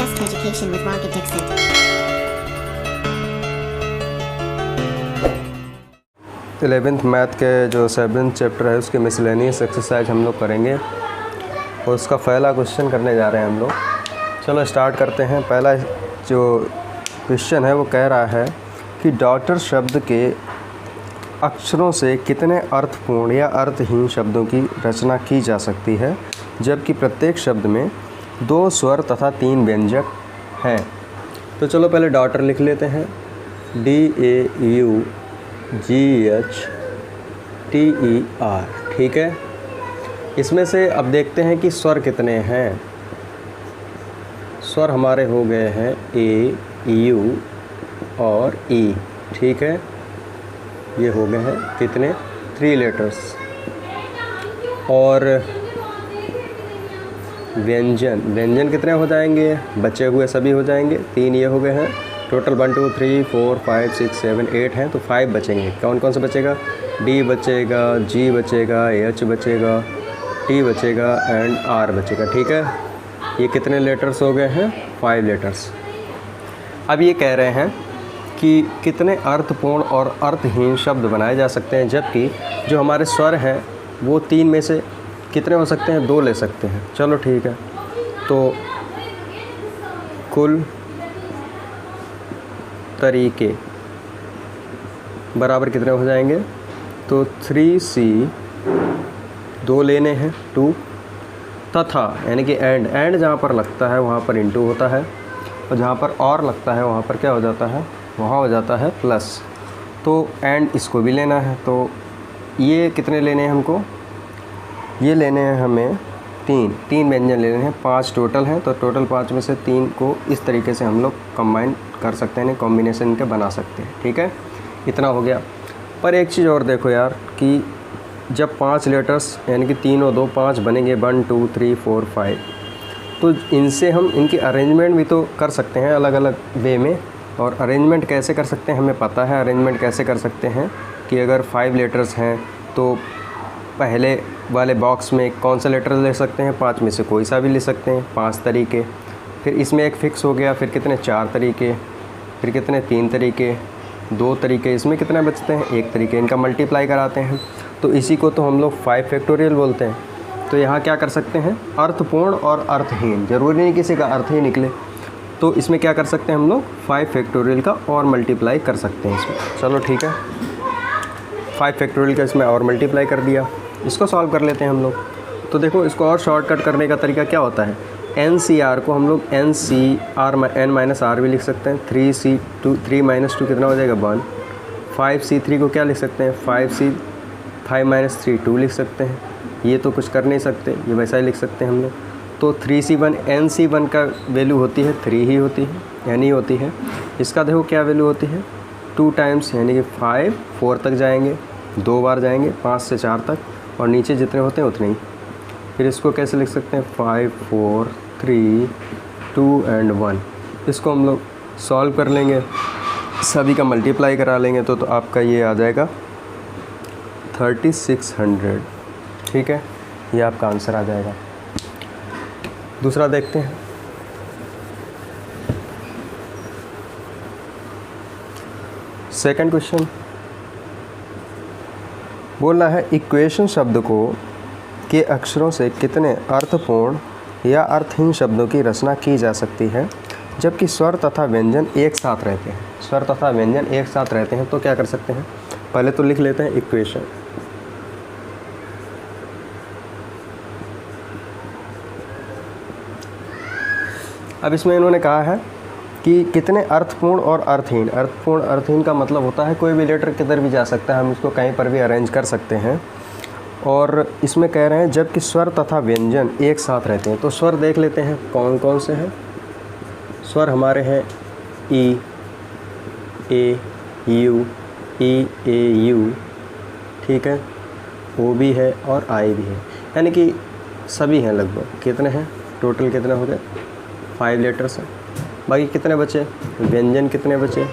Desk Education with Rocket Dixit. Eleventh math के जो 7th chapter है उसके मिसलेनियस एक्सरसाइज हम लोग करेंगे और उसका पहला क्वेश्चन करने जा रहे हैं हम लोग। चलो स्टार्ट करते हैं। पहला जो क्वेश्चन है वो कह रहा है कि डॉटर शब्द के अक्षरों से कितने अर्थपूर्ण या अर्थहीन शब्दों की रचना की जा सकती है, जबकि प्रत्येक शब्द में 2 स्वर तथा 3 व्यंजक हैं। तो चलो पहले डॉटर लिख लेते हैं, DAUGHTER। ठीक है, इसमें से अब देखते हैं कि स्वर कितने हैं। स्वर हमारे हो गए हैं A, U और E। ठीक है, ये हो गए हैं कितने, 3 लेटर्स। और व्यंजन कितने हो जाएंगे, बचे हुए सभी हो जाएंगे, 3 ये हो गए हैं। टोटल 1 2 3 4 5 6 7 8 हैं, तो 5 बचेंगे। कौन कौन सा बचेगा, D बचेगा, G बचेगा, H बचेगा, T बचेगा एंड R बचेगा। ठीक है, ये कितने लेटर्स हो गए हैं, 5 लेटर्स। अब ये कह रहे हैं कि कितने अर्थपूर्ण और अर्थहीन शब्द बनाए जा सकते हैं, जबकि जो हमारे स्वर हैं वो 3 में से कितने हो सकते हैं, 2 ले सकते हैं। चलो ठीक है, तो कुल तरीके बराबर कितने हो जाएंगे, तो 3C 2 लेने हैं 2, तथा यानी कि एंड जहाँ पर लगता है वहाँ पर इंटू होता है, और जहाँ पर और लगता है वहाँ पर क्या हो जाता है, वहाँ हो जाता है प्लस। तो एंड इसको भी लेना है, तो ये कितने लेने हैं हमको, ये लेने हैं हमें 3 व्यंजन लेने हैं। 5 टोटल हैं, तो टोटल 5 में से 3 को इस तरीके से हम लोग कंबाइन कर सकते हैं, कॉम्बिनेशन इनके बना सकते हैं। ठीक है, इतना हो गया। पर एक चीज़ और देखो यार कि जब 5 लेटर्स यानी कि 3 और 2 5 बनेंगे, 1 2 3 4 5, तो इनसे हम इनकी अरेंजमेंट भी तो कर सकते हैं अलग अलग वे में। और अरेंजमेंट कैसे कर सकते हैं हमें पता है। अरेंजमेंट कैसे कर सकते हैं कि अगर 5 लेटर्स हैं तो पहले वाले बॉक्स में कौन सा लेटर ले सकते हैं, 5 में से कोई सा भी ले सकते हैं, 5 तरीके। फिर इसमें एक फ़िक्स हो गया, फिर कितने 4 तरीके, फिर कितने 3 तरीके, 2 तरीके, इसमें कितने बचते हैं 1 तरीके। इनका मल्टीप्लाई कराते हैं, तो इसी को तो हम लोग 5 फैक्टोरियल बोलते हैं। तो यहाँ क्या कर सकते हैं, अर्थपूर्ण और अर्थहीन, ज़रूरी नहीं किसी का अर्थ ही निकले, तो इसमें क्या कर सकते हैं हम लोग 5 फैक्टोरियल का और मल्टीप्लाई कर सकते हैं इसमें। चलो ठीक है, 5 फैक्टोरियल का इसमें और मल्टीप्लाई कर दिया। इसको सॉल्व कर लेते हैं हम लोग। तो देखो, इसको और शॉर्टकट करने का तरीका क्या होता है, NCR को हम लोग n-r भी लिख सकते हैं। 3 - 2 कितना हो जाएगा 1। 5C3 को क्या लिख सकते हैं, 5 - 3 2 लिख सकते हैं। ये तो कुछ कर नहीं सकते, ये वैसा ही लिख सकते हैं हम लोग। तो 3C1 NC1 का वैल्यू होती है 3 ही होती है, यानी होती है। इसका देखो क्या वैल्यू होती है, 2 टाइम्स यानी कि 5 4 तक जाएंगे, 2 बार जाएंगे 5 से 4 तक, और नीचे जितने होते हैं उतने ही। फिर इसको कैसे लिख सकते हैं, 5 4 3 2 एंड 1। इसको हम लोग सॉल्व कर लेंगे, सभी का मल्टीप्लाई करा लेंगे, तो आपका ये आ जाएगा 3600। ठीक है, ये आपका आंसर आ जाएगा। दूसरा देखते हैं। सेकंड क्वेश्चन बोल रहा है, इक्वेशन शब्द को के अक्षरों से कितने अर्थपूर्ण या अर्थहीन शब्दों की रचना की जा सकती है, जबकि स्वर तथा व्यंजन एक साथ रहते हैं। स्वर तथा व्यंजन एक साथ रहते हैं, तो क्या कर सकते हैं, पहले तो लिख लेते हैं इक्वेशन। अब इसमें इन्होंने कहा है कि कितने अर्थपूर्ण और अर्थहीन। अर्थपूर्ण अर्थहीन का मतलब होता है कोई भी लेटर किधर भी जा सकता है, हम इसको कहीं पर भी अरेंज कर सकते हैं। और इसमें कह रहे हैं जबकि स्वर तथा व्यंजन एक साथ रहते हैं। तो स्वर देख लेते हैं कौन कौन से हैं। स्वर हमारे हैं E A U E A U, ठीक है, O भी है और I भी है, यानी कि सभी हैं लगभग। कितने हैं टोटल, कितने हो गए 5 लेटर्स हैं। बाकी कितने बचे, व्यंजन कितने बचे,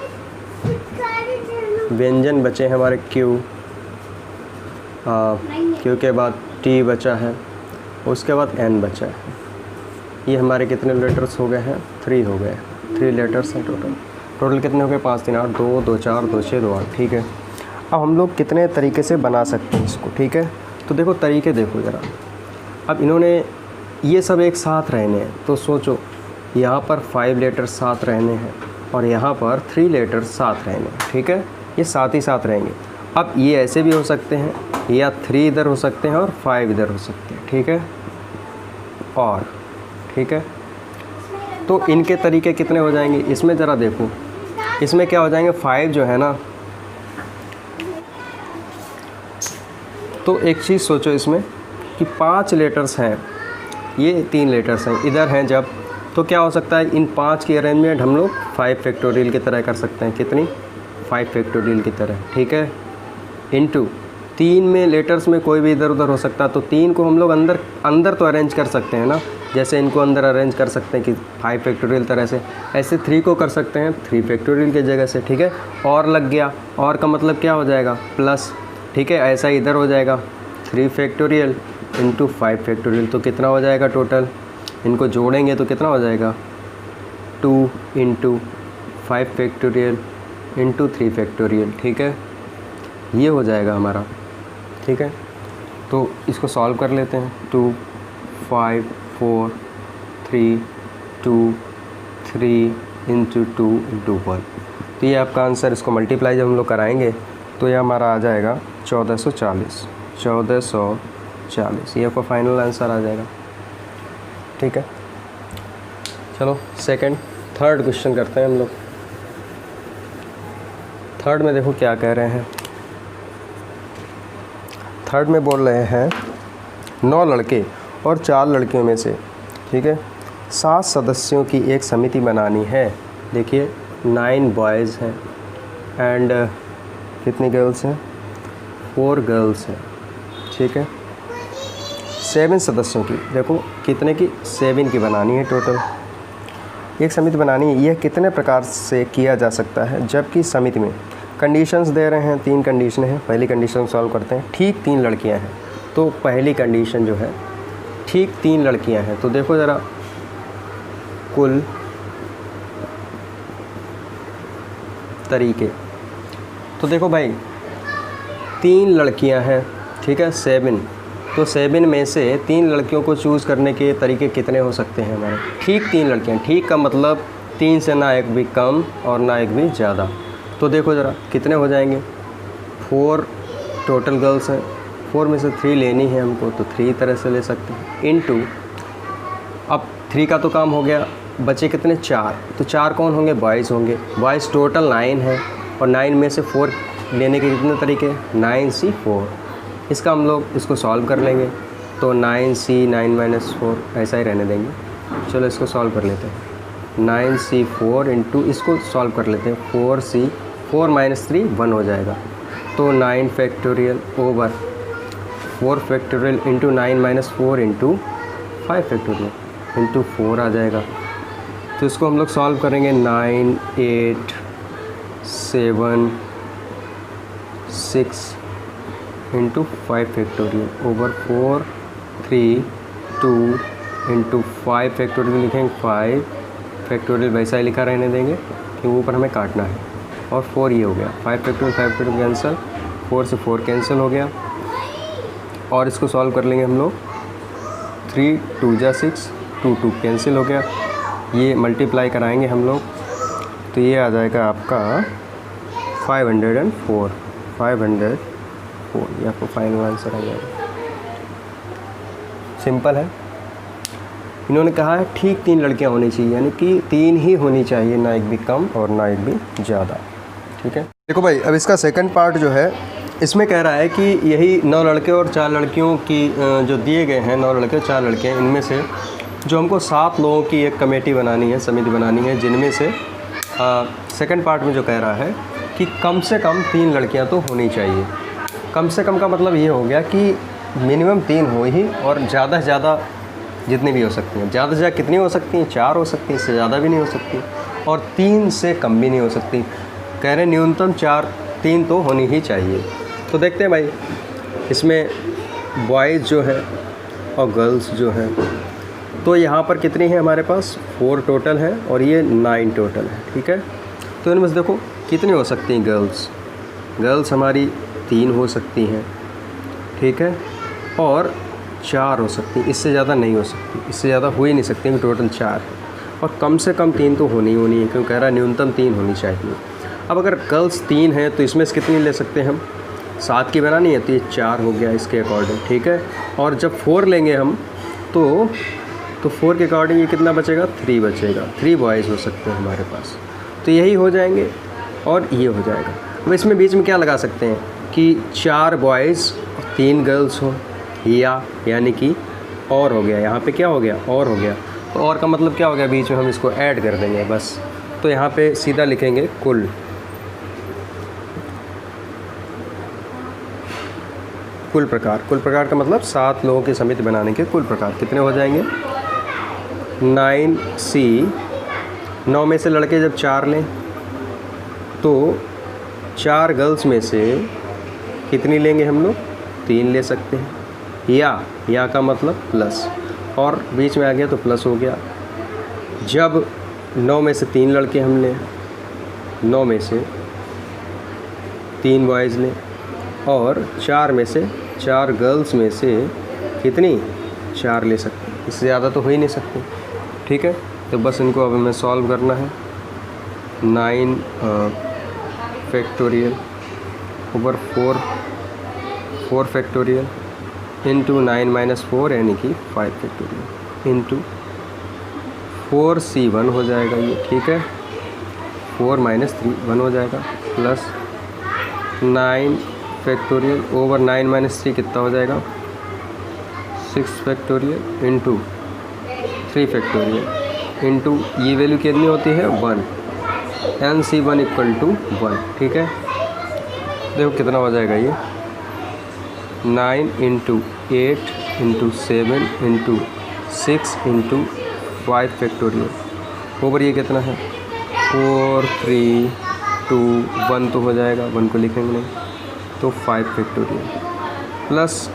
व्यंजन बचे हैं हमारे Q के बाद T बचा है, उसके बाद N बचा है। ये हमारे कितने लेटर्स हो गए हैं, 3 हो गए, 3 लेटर्स हैं टोटल कितने हो गए, 5 3 8 2 2 4 2 6 2 8। ठीक है, अब हम लोग कितने तरीके से बना सकते हैं इसको। ठीक है, तो देखो तरीके देखो ज़रा। अब इन्होंने ये सब एक साथ रहने हैं, तो सोचो यहाँ पर 5 लेटर्स साथ रहने हैं और यहाँ पर 3 लेटर्स साथ रहने हैं। ठीक है, ये साथ ही साथ रहेंगे। अब ये ऐसे भी हो सकते हैं, या 3 इधर हो सकते हैं और 5 इधर हो सकते हैं। ठीक है, और ठीक है, तो इनके तरीके कितने हो जाएंगे, इसमें ज़रा देखो, इसमें क्या हो जाएंगे, 5 जो है ना, तो एक चीज़ सोचो इसमें कि 5 लेटर्स हैं, ये 3 लेटर्स हैं इधर हैं जब, तो क्या हो सकता है, इन 5 की अरेंजमेंट हम लोग 5 फैक्टोरियल की तरह कर सकते हैं। कितनी, 5 फैक्टोरियल की तरह। ठीक है, इनटू 3 में लेटर्स में कोई भी इधर उधर हो सकता है, तो 3 को हम लोग अंदर तो अरेंज कर सकते हैं ना, जैसे इनको अंदर अरेंज कर सकते हैं कि 5 फैक्टोरियल तरह से, ऐसे 3 को कर सकते हैं 3 फैक्टोरियल की जगह से। ठीक है, और लग गया, और का मतलब क्या हो जाएगा, प्लस। ठीक है, ऐसा इधर हो जाएगा 3 फैक्टोरियल इंटू 5 फैक्टोरियल, तो कितना हो जाएगा टोटल, इनको जोड़ेंगे तो कितना हो जाएगा, 2 इंटू 5 फैक्टोरियल इंटू 3 फैक्टोरियल। ठीक है, ये हो जाएगा हमारा। ठीक है, तो इसको सॉल्व कर लेते हैं। 2 5 4 3 2 3 इंटू 2 इंटू 1, तो ये आपका आंसर। इसको मल्टीप्लाई जब हम लोग कराएंगे तो ये हमारा आ जाएगा 1440, 1440, ये आपका फाइनल आंसर आ जाएगा। ठीक है, चलो थर्ड क्वेश्चन करते हैं हम लोग। थर्ड में देखो क्या कह रहे हैं। थर्ड में बोल रहे हैं 9 लड़के और 4 लड़कियों में से, ठीक है, 7 सदस्यों की एक समिति बनानी है। देखिए 9 बॉयज़ हैं एंड कितनी गर्ल्स हैं, 4 गर्ल्स हैं। ठीक है, 7 सदस्यों की, देखो कितने की, 7 की बनानी है टोटल, एक समिति बनानी है। यह कितने प्रकार से किया जा सकता है, जबकि समिति में कंडीशंस दे रहे हैं, 3 कंडीशन हैं। पहली कंडीशन सॉल्व करते हैं। ठीक 3 लड़कियां हैं, तो पहली कंडीशन जो है ठीक 3 लड़कियां हैं, तो देखो ज़रा कुल तरीके, तो देखो भाई 3 लड़कियां हैं, ठीक है, 7, तो 7 में से 3 लड़कियों को चूज़ करने के तरीके कितने हो सकते हैं हमारे। ठीक 3 लड़कियां, ठीक का मतलब 3 से ना एक भी कम और ना एक भी ज़्यादा। तो देखो ज़रा कितने हो जाएंगे, 4 टोटल गर्ल्स हैं, 4 में से 3 लेनी है हमको, तो 3 तरह से ले सकते हैं, इनटू अब 3 का तो काम हो गया, बचे कितने, 4, तो 4 कौन होंगे, बॉयज़ होंगे। बॉयज़ टोटल 9 है और 9 में से 4 लेने के कितने तरीके, 9C 4। इसका हम लोग इसको सॉल्व कर लेंगे, तो 9C 9 - 4 ऐसा ही रहने देंगे। चलो इसको सॉल्व कर लेते हैं। 9C 4 इंटू, इसको सॉल्व कर लेते हैं, 4C 4 - 3 1 हो जाएगा, तो 9 factorial over 4 factorial into 9 - 4 into 5 factorial into 4 आ जाएगा। तो इसको हम लोग सॉल्व करेंगे, 9 8 7 6 into 5 factorial over 4 3 2 into 5 factorial लिखेंगे, 5 फैक्टोरियल वैसा ही लिखा रहने देंगे कि ऊपर हमें काटना है, और 4 ये हो गया, 5 फैक्टोरियल कैंसिल, 4 से 4 कैंसिल हो गया, और इसको सॉल्व कर लेंगे हम लोग, 3 2 जा 6 2 2 कैंसिल हो गया, ये मल्टीप्लाई कराएंगे हम लोग, तो ये आ जाएगा आपका 504, 504, ये आपको फाइनल आंसर आ जाएगा। सिंपल है। इन्होंने कहा है ठीक 3 लड़कियां होनी चाहिए, यानी कि 3 ही होनी चाहिए, ना एक भी कम और ना एक भी ज़्यादा। ठीक है, देखो भाई अब इसका सेकंड पार्ट जो है, इसमें कह रहा है कि यही 9 लड़के और 4 लड़कियों की जो दिए गए हैं, 9 लड़के और 4 लड़कियाँ, इनमें से जो हमको 7 लोगों की एक कमेटी बनानी है, समिति बनानी है, जिनमें से सेकंड पार्ट में जो कह रहा है कि कम से कम 3 लड़कियां तो होनी चाहिए। कम से कम का मतलब ये हो गया कि मिनिमम 3 हो ही, और ज़्यादा से ज़्यादा जितनी भी हो सकती हैं। ज़्यादा से ज़्यादा कितनी हो सकती हैं, 4 हो सकती हैं, इससे ज़्यादा भी नहीं हो सकती, और 3 से कम भी नहीं हो सकती। कह रहे न्यूनतम 3 तो होनी ही चाहिए। तो देखते हैं भाई, इसमें बॉयज़ जो है और गर्ल्स जो है तो यहाँ पर कितनी है हमारे पास 4 टोटल है और ये 9 टोटल है, ठीक है। तो इनमें से देखो कितनी हो सकती हैं गर्ल्स हमारी 3 हो सकती हैं, ठीक है, और 4 हो सकती हैं, इससे ज़्यादा नहीं हो सकती, इससे ज़्यादा हो ही नहीं सकती कि टोटल 4 है। और कम से कम 3 तो होनी है, क्योंकि कह रहा है न्यूनतम 3 होनी चाहिए। अब अगर गर्ल्स 3 हैं तो इसमें से कितनी ले सकते हैं हम, 7 की बनानी है तो ये 4 हो गया इसके अकॉर्डिंग, ठीक है। और जब 4 लेंगे हम तो 4 के अकॉर्डिंग ये कितना बचेगा, 3 बचेगा। 3 बॉयज़ हो सकते हैं हमारे पास, तो यही हो जाएंगे और ये हो जाएगा। अब इसमें बीच में क्या लगा सकते हैं कि 4 बॉयज़ और 3 गर्ल्स हो, यानी कि और हो गया, यहाँ पे क्या हो गया, और हो गया। तो और का मतलब क्या हो गया, बीच में हम इसको ऐड कर देंगे बस। तो यहाँ पे सीधा लिखेंगे कुल प्रकार का मतलब 7 लोगों की समिति बनाने के कुल प्रकार कितने हो जाएंगे, 9C। 9 में से लड़के जब 4 लें तो 4 गर्ल्स में से कितनी लेंगे हम लोग, 3 ले सकते हैं। या का मतलब प्लस, और बीच में आ गया तो प्लस हो गया। जब 9 में से 3 लड़के हम लें, 9 में से 3 बॉयज़ लें और 4 में से 4 गर्ल्स में से कितनी 4 ले सकते हैं, इससे ज़्यादा तो हो ही नहीं सकती, ठीक है। तो बस इनको अब हमें सॉल्व करना है। 9 फैक्टोरियल ओवर 4 फैक्टोरियल इंटू 9 - 4 यानी कि 5 फैक्टोरियल इंटू 4C1 हो जाएगा ये, ठीक है। 4 - 3 1 हो जाएगा, प्लस 9 फैक्टोरियल ओवर 9 - 3 कितना हो जाएगा, 6 फैक्टोरियल इंटू 3 फैक्टोरियल इंटू ये वैल्यू कितनी होती है 1, NC1 = 1, ठीक है। देखो कितना हो जाएगा ये, 9 × 8 × 7 × 6 × 5 फैक्टोरियल ओवर ये कितना है 4 3 2 1 तो हो जाएगा, 1 को लिखेंगे नहीं तो 5 फैक्टोरियल प्लस,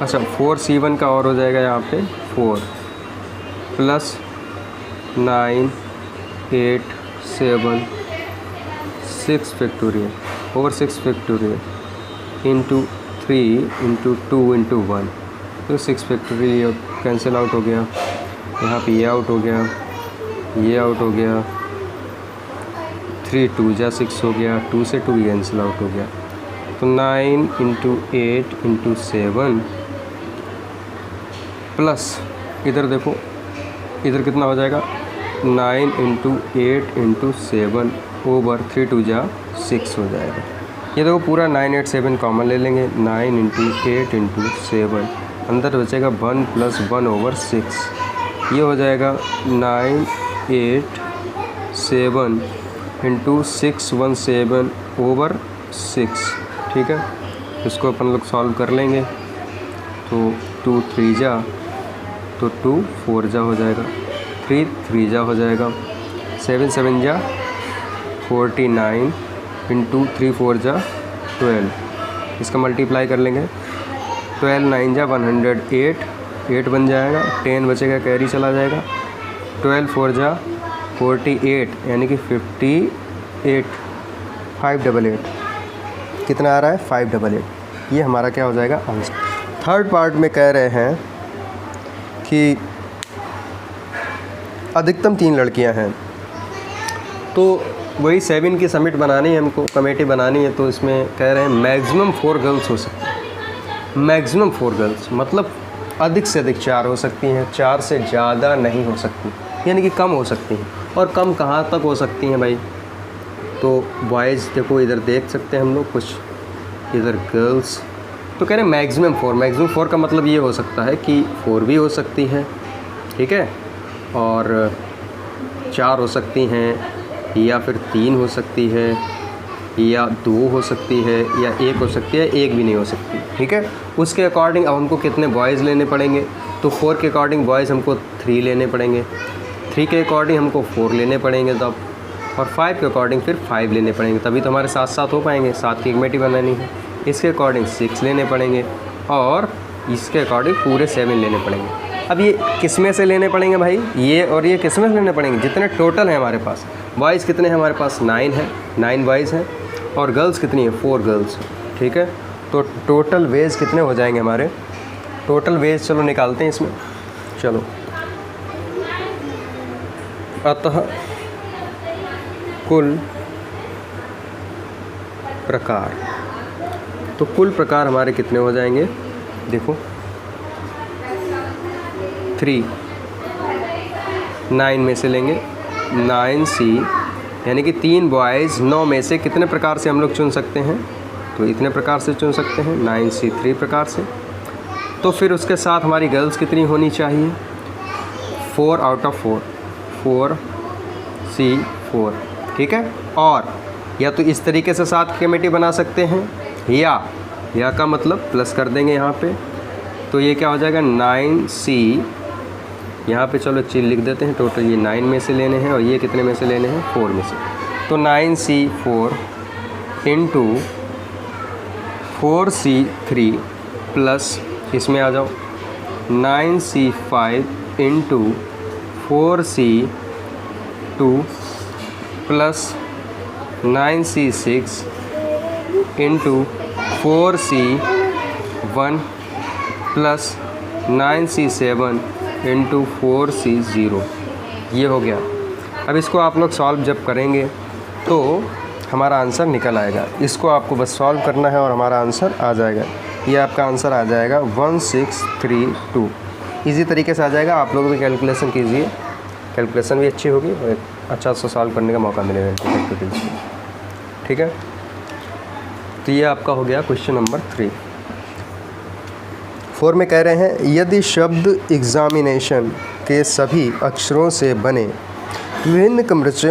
अच्छा 4C1 का और हो जाएगा यहाँ पे 4 plus 9 8 7 6 factorial over 6 factorial into 3 × 2 × 1 तो 6 फैक्टोरियल कैंसिल आउट हो गया। यहाँ पे ये आउट हो गया, ये आउट हो गया, 3 2 जा 6 हो गया, 2 से 2 कैंसिल आउट हो गया। तो 9 × 8 × 7 प्लस इधर देखो इधर कितना हो जाएगा 9 × 8 × 7 ओवर 3 2 जा 6 हो जाएगा। ये देखो पूरा 9 8 7 कॉमन ले लेंगे, 9 × 8 × 7 अंदर बचेगा 1 + 1 ओवर 6, ये हो जाएगा 9 8 7 × 6 1 7 ओवर 6, ठीक है। इसको अपन लोग सॉल्व कर लेंगे तो 2 3 जा तो 2 4 जा हो जाएगा, 3 3 जा हो जाएगा, 7 7 जा 49 × 3 4 जा 12, इसका मल्टीप्लाई कर लेंगे 12 9 जा 108, 8 बन जाएगा, 10 बचेगा कैरी चला जाएगा, 12 4 जा 48 यानी कि 58 588 कितना आ रहा है 588, ये हमारा क्या हो जाएगा आंसर। थर्ड पार्ट में कह रहे हैं कि अधिकतम 3 लड़कियां हैं, तो वही 7 की समिट बनानी है हमको, कमेटी बनानी है। तो इसमें कह रहे हैं मैक्सिमम 4 गर्ल्स हो सकती हैं, मैक्सिमम 4 गर्ल्स मतलब अधिक से अधिक 4 हो सकती हैं, 4 से ज़्यादा नहीं हो सकती, यानी कि कम हो सकती हैं। और कम कहाँ तक हो सकती हैं भाई, तो बॉयज़ देखो इधर देख सकते हैं हम लोग कुछ, इधर गर्ल्स, तो कह रहे हैं मैक्सिमम 4 का मतलब ये हो सकता है कि 4 भी हो सकती हैं, ठीक है, और 4 हो सकती हैं, या फिर 3 हो सकती है, या 2 हो सकती है, या 1 हो सकती है, 1 भी नहीं हो सकती, ठीक है। उसके अकॉर्डिंग अब हमको कितने बॉयज़ लेने पड़ेंगे, तो 4 के अकॉर्डिंग बॉयज़ हमको 3 लेने पड़ेंगे, 3 के अकॉर्डिंग हमको 4 लेने पड़ेंगे तब, और 5 के अकॉर्डिंग फिर 5 लेने पड़ेंगे, तभी तो हमारे साथ साथ हो पाएंगे, 7 की कमेटी बनानी है। इसके अकॉर्डिंग 6 लेने पड़ेंगे और इसके अकॉर्डिंग पूरे 7 लेने पड़ेंगे। अब ये किस में से लेने पड़ेंगे भाई, ये और ये किस में से लेने पड़ेंगे, जितने टोटल हैं हमारे पास। बॉयज़ कितने हैं हमारे पास, 9 है, 9 बॉयज़ हैं, और गर्ल्स कितनी है, 4 गर्ल्स। ठीक है, तो टोटल वेज कितने हो जाएंगे हमारे, टोटल वेज चलो निकालते हैं इसमें। चलो, अतः कुल प्रकार, तो कुल प्रकार हमारे कितने हो जाएंगे, देखो 3, 9 में से लेंगे 9C, यानी कि 3 बॉयज़ 9 में से कितने प्रकार से हम लोग चुन सकते हैं, तो इतने प्रकार से चुन सकते हैं, 9C 3 प्रकार से। तो फिर उसके साथ हमारी गर्ल्स कितनी होनी चाहिए, 4 आउट ऑफ 4, 4C 4। ठीक है, और या तो इस तरीके से 7 कमेटी बना सकते हैं, या का मतलब प्लस कर देंगे यहाँ पे, तो ये क्या हो जाएगा 9C, यहाँ पे चलो चीज लिख देते हैं, टोटल ये 9 में से लेने हैं और ये कितने में से लेने हैं, 4 में से। तो 9C 4 इंटू 4C 3 प्लस, इसमें आ जाओ 9C 5 into 4C 2 plus 9C 6 into 4C 1 plus 9C 7 into 4C 0। ये हो गया। अब इसको आप लोग सॉल्व जब करेंगे तो हमारा आंसर निकल आएगा। इसको आपको बस सॉल्व करना है और हमारा आंसर आ जाएगा। ये आपका आंसर आ जाएगा 1632। इजी तरीके से आ जाएगा। आप लोग भी कैलकुलेशन कीजिए, कैलकुलेशन भी अच्छी होगी और एक अच्छा सा सॉल्व करने का मौका मिलेगा। ठीक है, तो ये आपका हो गया क्वेश्चन नंबर 3। 4 में कह रहे हैं यदि शब्द एग्जामिनेशन के सभी अक्षरों से बने विभिन्न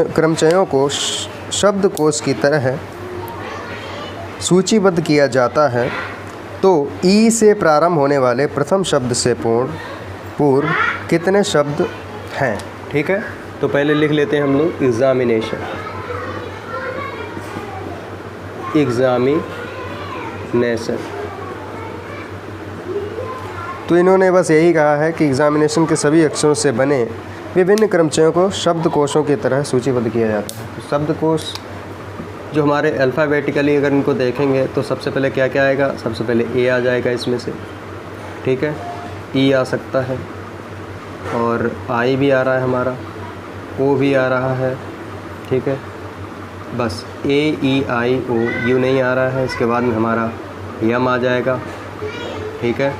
क्रमचयों को शब्दकोश की तरह सूचीबद्ध किया जाता है तो ई से प्रारंभ होने वाले प्रथम शब्द से पूर्व कितने शब्द हैं। ठीक है, तो पहले लिख लेते हैं हम लोग एग्जामिनेशन। तो इन्होंने बस यही कहा है कि एग्जामिनेशन के सभी अक्षरों से बने विभिन्न क्रमचयों को शब्दकोशों की तरह सूचीबद्ध किया जाता है। तो शब्दकोश जो हमारे अल्फ़ाबेटिकली अगर इनको देखेंगे तो सबसे पहले क्या क्या आएगा, सबसे पहले ए आ जाएगा इसमें से। ठीक है, ई आ सकता है और आई भी आ रहा है हमारा, ओ भी आ रहा है। ठीक है, बस ए ई आई ओ यू नहीं आ रहा है। इसके बाद में हमारा यम आ जाएगा। ठीक है,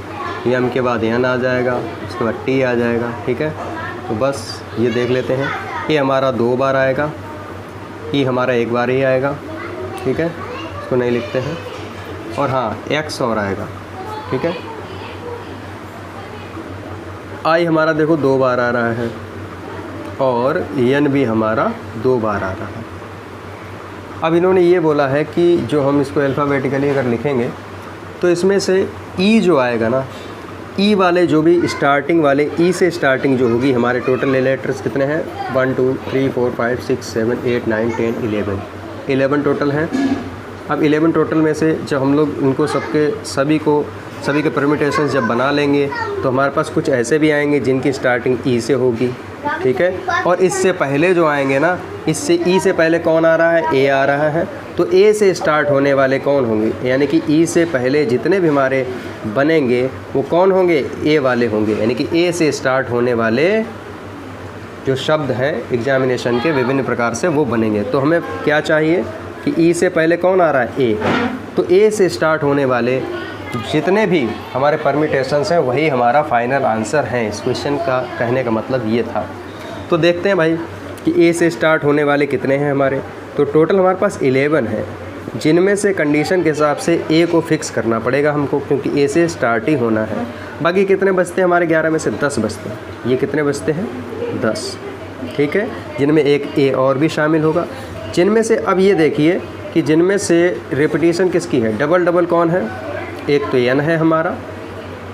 यम के बाद एन आ जाएगा, उसके बाद टी आ जाएगा। ठीक है, तो बस ये देख लेते हैं। ए हमारा 2 बार आएगा, ई हमारा 1 बार ही आएगा। ठीक है, इसको नहीं लिखते हैं। और हाँ, एक्स और आएगा। ठीक है, आई हमारा देखो 2 बार आ रहा है और एन भी हमारा 2 बार आ रहा है। अब इन्होंने ये बोला है कि जो हम इसको अल्फ़ाबेटिकली अगर लिखेंगे तो इसमें से ई जो आएगा ना, ई वाले जो भी स्टार्टिंग वाले ई से स्टार्टिंग जो होगी, हमारे टोटल लेटर्स कितने हैं 1 2 3 4 5 6 7 8 9 10 11 टोटल हैं। अब 11 टोटल में से जब हम लोग इनको सभी के परम्यूटेशंस जब बना लेंगे तो हमारे पास कुछ ऐसे भी आएंगे जिनकी स्टार्टिंग ई से होगी। ठीक है, और इससे पहले जो आएंगे ना, इससे ई से पहले कौन आ रहा है, ए आ रहा है। तो ए से स्टार्ट होने वाले कौन होंगे, यानी कि ई से पहले जितने भी हमारे बनेंगे वो कौन होंगे, ए वाले होंगे। यानी कि ए से स्टार्ट होने वाले जो शब्द हैं एग्जामिनेशन के विभिन्न प्रकार से वो बनेंगे। तो हमें क्या चाहिए कि ई से पहले कौन आ रहा है, ए। तो ए से स्टार्ट होने वाले जितने भी हमारे परम्यूटेशंस हैं वही हमारा फाइनल आंसर है। इस क्वेश्चन का कहने का मतलब ये था। तो देखते हैं भाई कि ए से स्टार्ट होने वाले कितने हैं हमारे। तो टोटल हमारे पास 11 है, जिनमें से कंडीशन के हिसाब से ए को फिक्स करना पड़ेगा हमको, क्योंकि ए से स्टार्ट ही होना है। बाकी कितने बचते हैं हमारे 11 में से 10 बचते हैं। ये कितने बचते हैं 10। ठीक है, जिनमें एक ए और भी शामिल होगा। जिनमें से अब ये देखिए कि जिनमें से रिपीटिशन किसकी है, डबल कौन है, एक तो एन है हमारा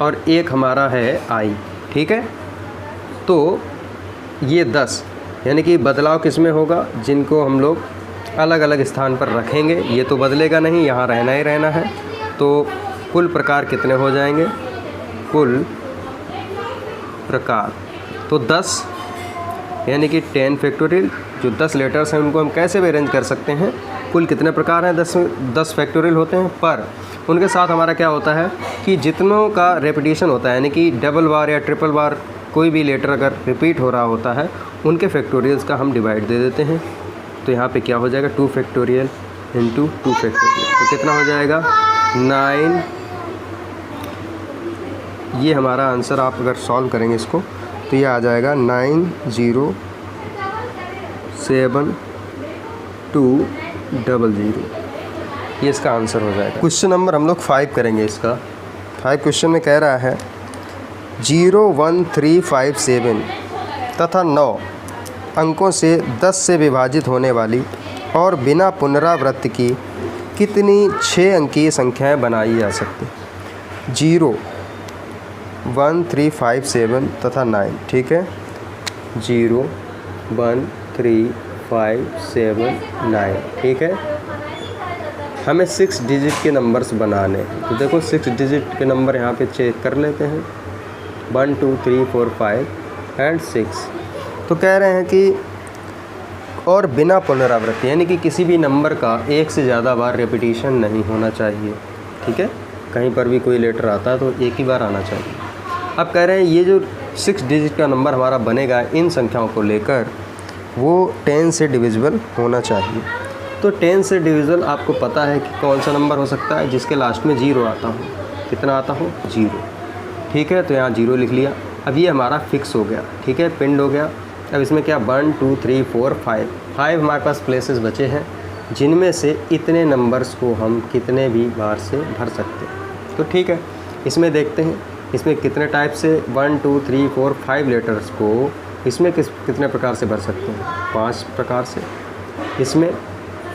और एक हमारा है आई। ठीक है, तो ये 10 यानी कि बदलाव किस में होगा, जिनको हम लोग अलग अलग स्थान पर रखेंगे। ये तो बदलेगा नहीं, यहाँ रहना ही रहना है। तो कुल प्रकार कितने हो जाएंगे, कुल प्रकार। तो 10 यानी कि 10 फैक्टोरियल, जो 10 लेटर्स हैं उनको हम कैसे भी अरेंज कर सकते हैं, कुल कितने प्रकार हैं, 10 फैक्टोरियल होते हैं, पर उनके साथ हमारा क्या होता है कि जितनों का रेपिटेशन होता है, यानी कि डबल बार या ट्रिपल बार कोई भी लेटर अगर रिपीट हो रहा होता है उनके फैक्टोरियल्स का हम डिवाइड दे देते हैं। तो यहाँ पे क्या हो जाएगा, 2 फैक्टोरियल इंटू 2 फैक्टोरियल, तो कितना हो जाएगा 9। ये हमारा आंसर आप अगर सॉल्व करेंगे इसको तो ये आ जाएगा 90720, ये इसका आंसर हो जाएगा। क्वेश्चन नंबर हम लोग 5 करेंगे। इसका 5 क्वेश्चन में कह रहा है 01357 तथा 9 अंकों से 10 से विभाजित होने वाली और बिना पुनरावृत्ति की कितनी 6 अंकीय संख्याएं बनाई जा सकती। 0 1 3 5 7 तथा 9, ठीक है, 0 1 3 5 7 9, ठीक है। हमें 6 डिजिट के नंबर्स बनाने हैं, तो देखो 6 डिजिट के नंबर यहाँ पे चेक कर लेते हैं, 1 2 3 4 5 एंड 6। तो कह रहे हैं कि और बिना पुनरावृत्ति, यानी कि किसी भी नंबर का एक से ज़्यादा बार रेपिटेशन नहीं होना चाहिए, ठीक है। कहीं पर भी कोई लेटर आता है तो एक ही बार आना चाहिए। अब कह रहे हैं ये जो 6 डिजिट का नंबर हमारा बनेगा इन संख्याओं को लेकर, वो 10 से डिविजिबल होना चाहिए। तो 10 से डिविजिबल आपको पता है कि कौन सा नंबर हो सकता है, जिसके लास्ट में 0 आता हो। कितना आता हो, 0, ठीक है। तो यहाँ 0 लिख लिया। अब ये हमारा फिक्स हो गया, ठीक है, पिंड हो गया। अब इसमें क्या 1 2 3 4 5 हमारे पास प्लेसेस बचे हैं, जिनमें से इतने नंबर्स को हम कितने भी बार से भर सकते हैं। तो ठीक है, इसमें देखते हैं इसमें कितने टाइप से 1 2 3 4 5 लेटर्स को इसमें कितने प्रकार से भर सकते हैं। 5 प्रकार से, इसमें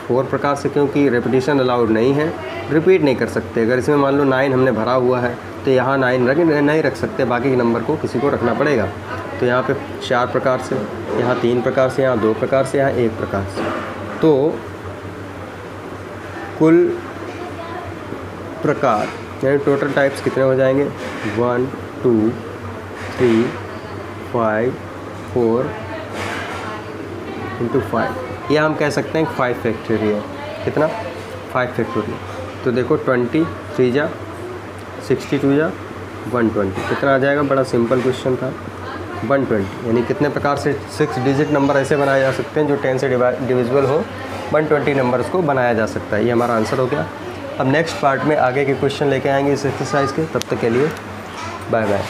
4 प्रकार से, क्योंकि रेपिटेशन अलाउड नहीं है, रिपीट नहीं कर सकते। अगर इसमें मान लो 9 हमने भरा हुआ है तो यहाँ 9 नहीं रख सकते, बाकी के नंबर को किसी को रखना पड़ेगा। तो यहाँ पे 4 प्रकार से, यहाँ 3 प्रकार से, यहाँ 2 प्रकार से, यहाँ 1 प्रकार से। तो कुल प्रकार यानी टोटल टाइप्स कितने हो जाएंगे, 1 2 3 5 4 इंटू 5, या हम कह सकते हैं 5 फैक्टोरियल। कितना, 5 फैक्टोरियल। तो देखो 20 3 जा 62 जा 120, कितना आ जाएगा। बड़ा सिंपल क्वेश्चन था। 120 यानी कितने प्रकार से 6 डिजिट नंबर ऐसे बनाए जा सकते हैं जो 10 से डिविजिबल हो। 120 नंबर्स को बनाया जा सकता है। ये हमारा आंसर हो गया। अब नेक्स्ट पार्ट में आगे के क्वेश्चन लेके आएंगे इस एक्सरसाइज के। तब तक के लिए बाय बाय।